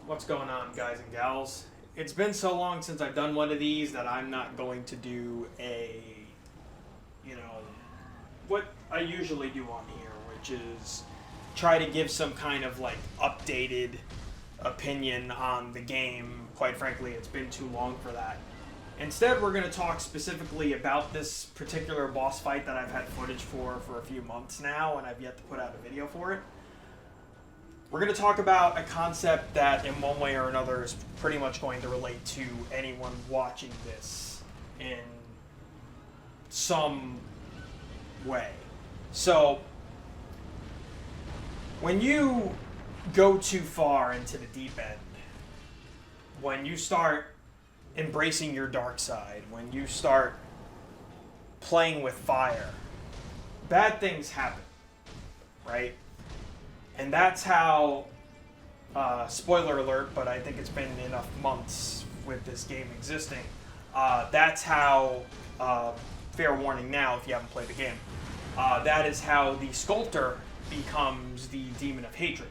What's going on, guys and gals? It's been so long since I've done one of these that I'm not going to do you know, what I usually do on here, which is try to give some kind of like updated opinion on the game. Quite frankly, it's been too long for that. Instead, we're going to talk specifically about this particular boss fight that I've had footage for a few months now, and I've yet to put out a video for it. We're going to talk about a concept that, in one way or another, is pretty much going to relate to anyone watching this in some way. So, when you go too far into the deep end, when you start embracing your dark side, when you start playing with fire, bad things happen, right? And that's how, spoiler alert, but I think it's been enough months with this game existing, that's how, fair warning now if you haven't played the game, that is how the sculptor becomes the demon of hatred.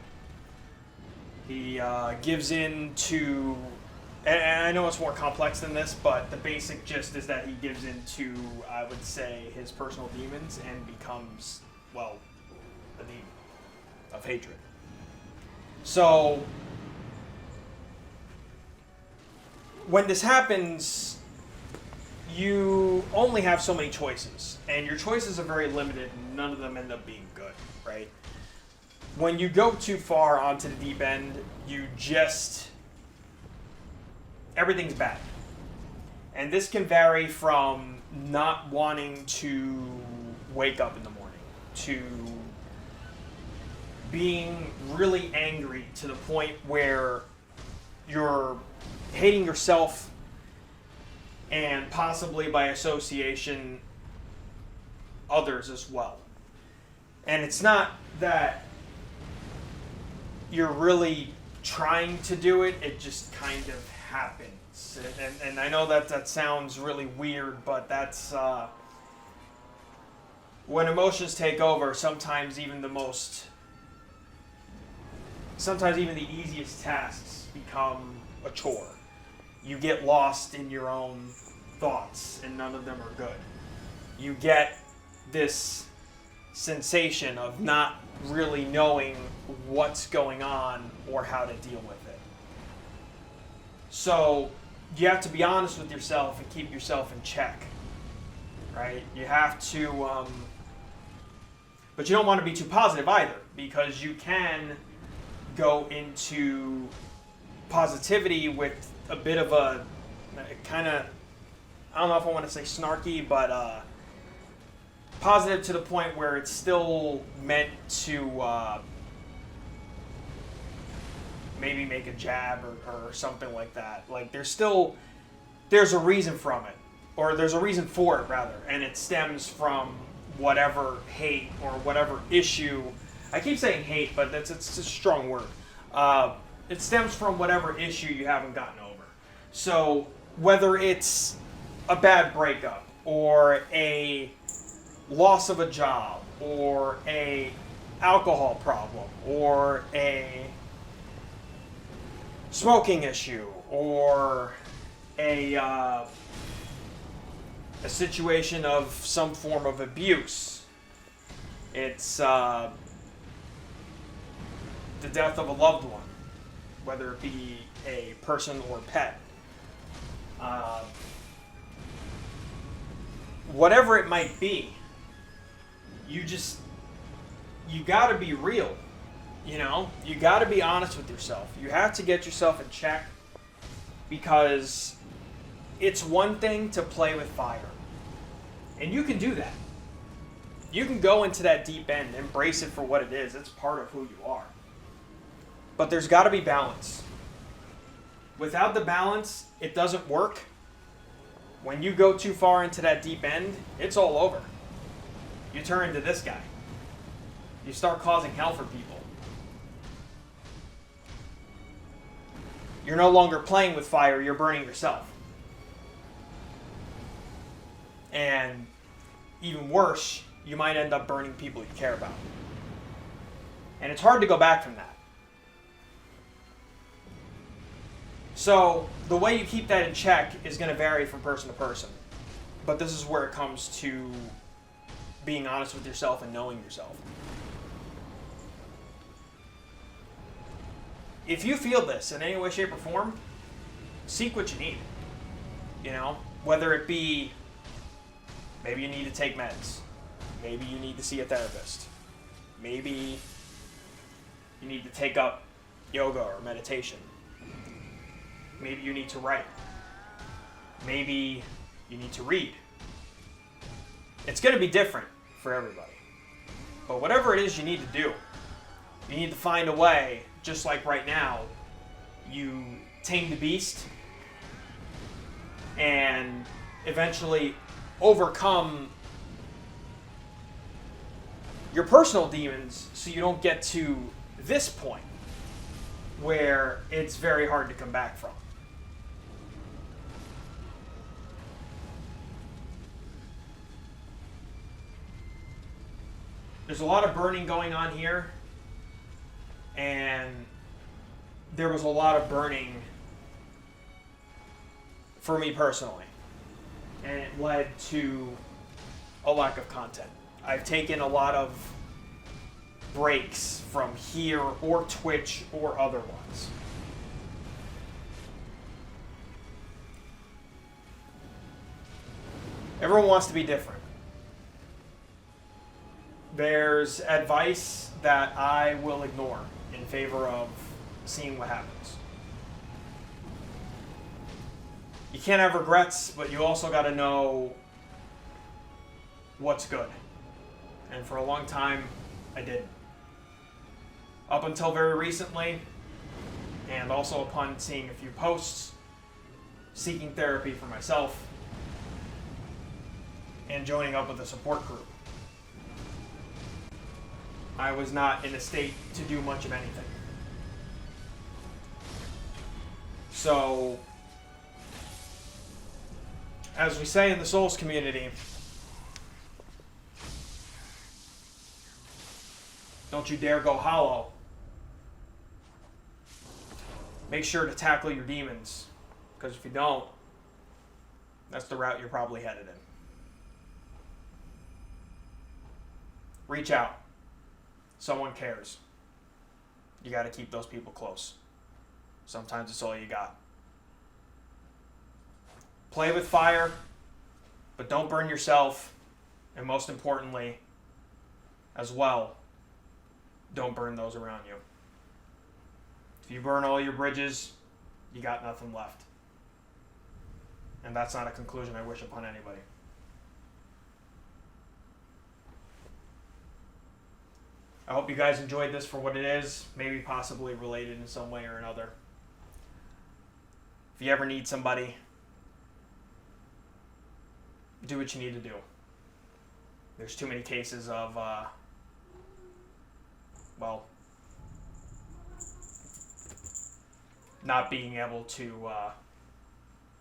He gives in to, and I know it's more complex than this, but the basic gist is that he gives in to, I would say, his personal demons and becomes, well, a demon of hatred. So, when this happens, you only have so many choices, and your choices are very limited, and none of them end up being good, right? When you go too far onto the deep end, everything's bad. And this can vary from not wanting to wake up in the morning to being really angry to the point where you're hating yourself and possibly by association others as well. And it's not that you're really trying to do it, it just kind of happens. And I know that sounds really weird, but that's when emotions take over, sometimes even the easiest tasks become a chore. You get lost in your own thoughts, and none of them are good. You get this sensation of not really knowing what's going on or how to deal with it. So you have to be honest with yourself and keep yourself in check, right? You have to, but you don't want to be too positive either, because you can go into positivity with a bit of a kind of, I don't know if I want to say snarky, but positive to the point where it's still meant to maybe make a jab or something like that. Like there's a reason from it, or there's a reason for it rather, and it stems from whatever hate or whatever issue. I keep saying hate, but it's a strong word. It stems from whatever issue you haven't gotten over. So whether it's a bad breakup or a loss of a job or a alcohol problem or a smoking issue or a situation of some form of abuse, it's the death of a loved one, whether it be a person or pet. Whatever it might be, you gotta be real. You know? You gotta be honest with yourself. You have to get yourself in check, because it's one thing to play with fire. And you can do that. You can go into that deep end, embrace it for what it is. It's part of who you are. But there's got to be balance. Without the balance, it doesn't work. When you go too far into that deep end, it's all over. You turn into this guy. You start causing hell for people. You're no longer playing with fire, you're burning yourself. And even worse, you might end up burning people you care about. And it's hard to go back from that. So the way you keep that in check is going to vary from person to person. But this is where it comes to being honest with yourself and knowing yourself. If you feel this in any way, shape, or form, seek what you need. You know, whether it be maybe you need to take meds, maybe you need to see a therapist, maybe you need to take up yoga or meditation, maybe you need to write, maybe you need to read. It's going to be different for everybody. But whatever it is you need to do, you need to find a way, just like right now, you tame the beast and eventually overcome your personal demons so you don't get to this point where it's very hard to come back from. There's a lot of burning going on here, and there was a lot of burning for me personally, and it led to a lack of content. I've taken a lot of breaks from here or Twitch or otherwise. Everyone wants to be different. There's advice that I will ignore in favor of seeing what happens. You can't have regrets, but you also got to know what's good. And for a long time, I did. Up until very recently, and also upon seeing a few posts, seeking therapy for myself, and joining up with a support group. I was not in a state to do much of anything. So, as we say in the Souls community, don't you dare go hollow. Make sure to tackle your demons, because if you don't, that's the route you're probably headed in. Reach out. Someone cares. You got to keep those people close. Sometimes it's all you got. Play with fire, but don't burn yourself. And most importantly, as well, don't burn those around you. If you burn all your bridges, you got nothing left. And that's not a conclusion I wish upon anybody. I hope you guys enjoyed this for what it is, maybe possibly related in some way or another. If you ever need somebody, do what you need to do. There's too many cases of, not being able to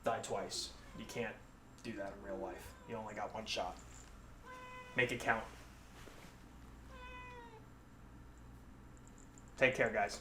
die twice. You can't do that in real life. You only got one shot. Make it count. Take care, guys.